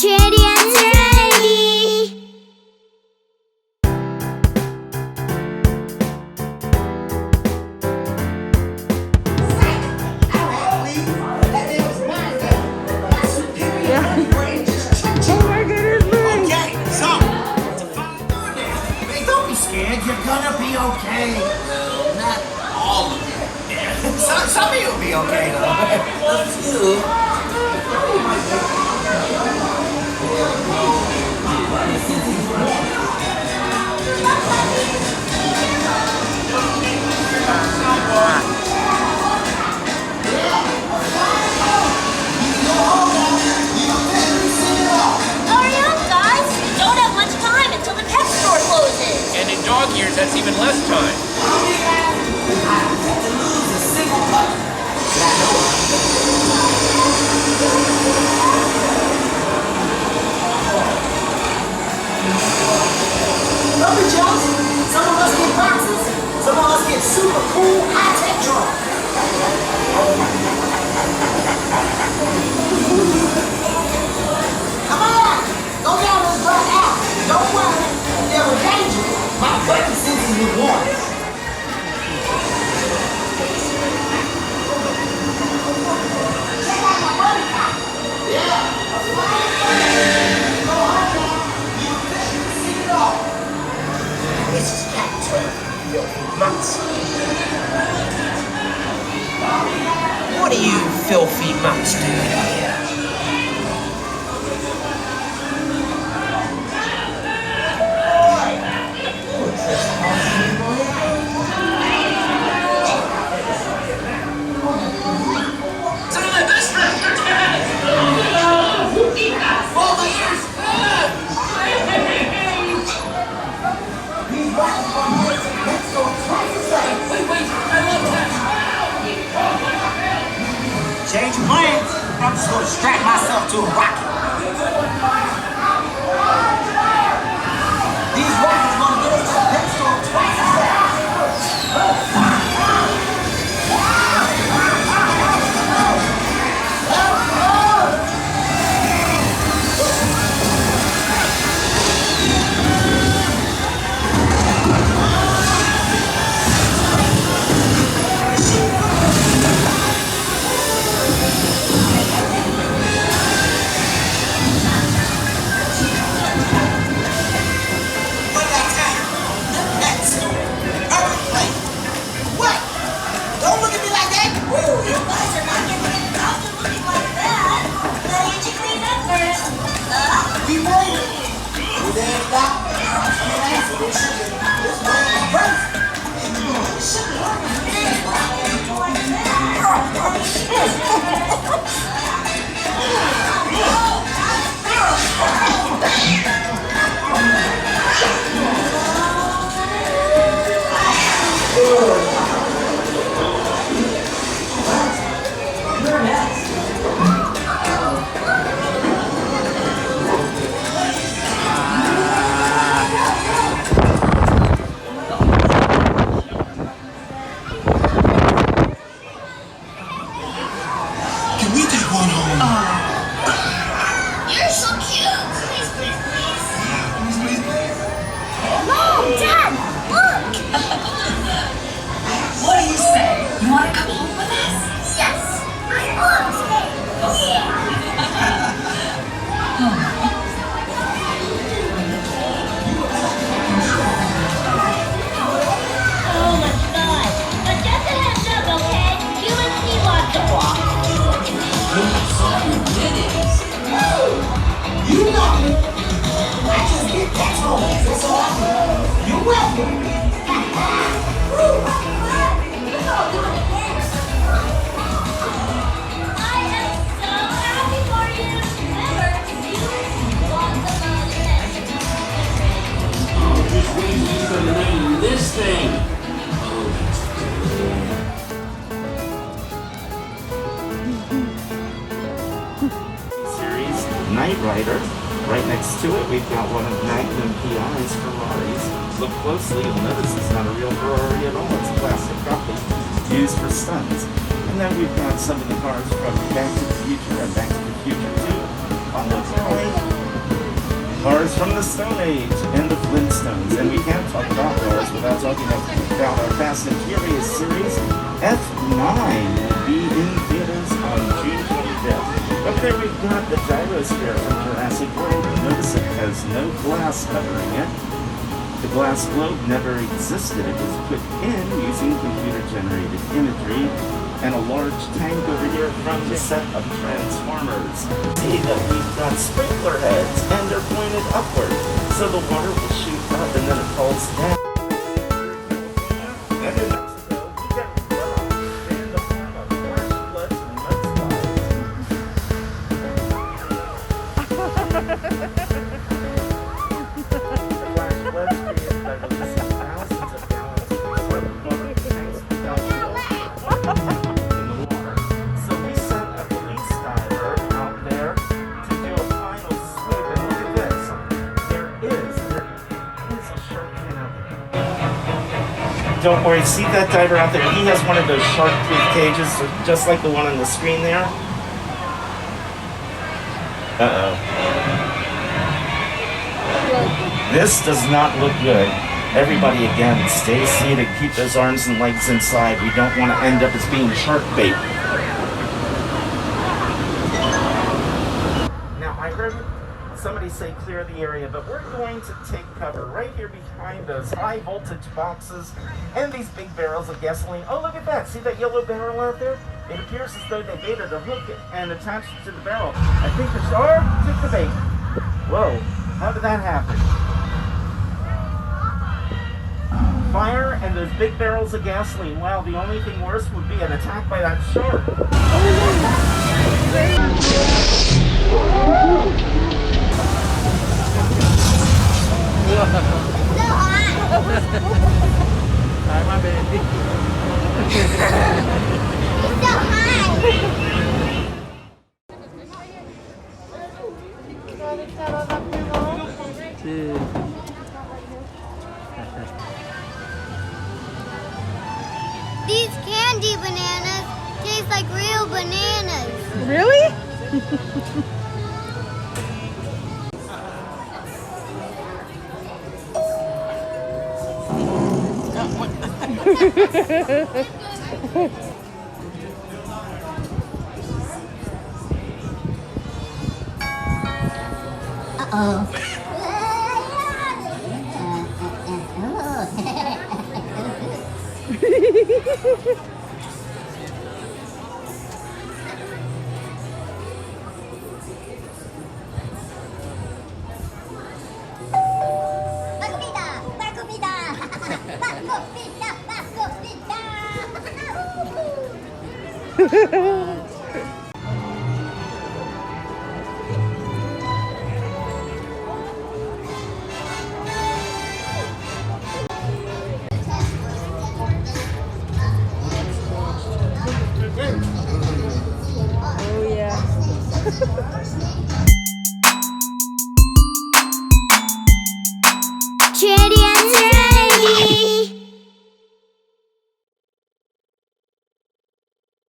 Trinity and Serenity. You're gonna be okay. Well, not all of it. Yeah. Some of you will be okay though. A few. Hurry up, guys! We don't have much time until the pet store closes. And in dog years, that's even less time. Remember, Jones? Some of us get boxes, some of us get super cool high-tech drugs. Come on, go down this black out. Don't worry, if there were danger, my button senses would warn us. Check out my buddy cop. Yeah. Go on now. You officially see it all. This is Captain Filthy Mutts. What do you filthy mutts do here? Change of plans. I'm just gonna strap myself to a rocket. These rockets gonna get us to the pet store twice as fast. You're so cute! Please, please, please! Mom, Dad, look! What do you say? You want to come home with us? Yes! I love to yeah! Oh my god! But just a heads up, okay? You and me want to walk. You know me. I just get text moments. That's all I do. You're welcome. I am so happy for you. Remember, you want the most. Just wait till you come name this thing. Series Knight Rider. Right next to it, we've got one of Magnum PI's Ferraris. Look closely, you'll notice it's not a real Ferrari at all. It's a plastic copy used for stunts. And then we've got some of the cars from Back to the Future and Back to the Future 2 on the right. Cars from the Stone Age and the Flintstones. And we can't talk about cars without talking about our Fast and Furious series. F9 will be in theaters on June 25th. Over there we've got the gyrosphere from Jurassic World. Notice it has no glass covering it. The glass globe never existed. It was put in using computer-generated imagery and a large tank over here from the set of Transformers. See that we've got sprinkler heads and they're pointed upward. So the water will shoot up and then it falls down. And in Mexico, we get runoff in the form of flash floods and mudslides. Don't worry, see that diver out there? He has one of those shark-proof cages, just like the one on the screen there. Uh-oh. This does not look good. Everybody, again, stay seated. Keep those arms and legs inside. We don't want to end up as being shark bait. Now, I heard somebody say clear the area, but we're going to take cover right here behind those high voltage boxes and these big barrels of gasoline. Oh, look at that. See that yellow barrel out there? It appears as though they baited a hook and attached it to the barrel. I think the shark took the bait. Whoa, how did that happen? Fire and those big barrels of gasoline. Wow, the only thing worse would be an attack by that shark. Hi, my baby. It's so high. These candy bananas taste like real bananas. Really? Uh-oh. Oh yeah.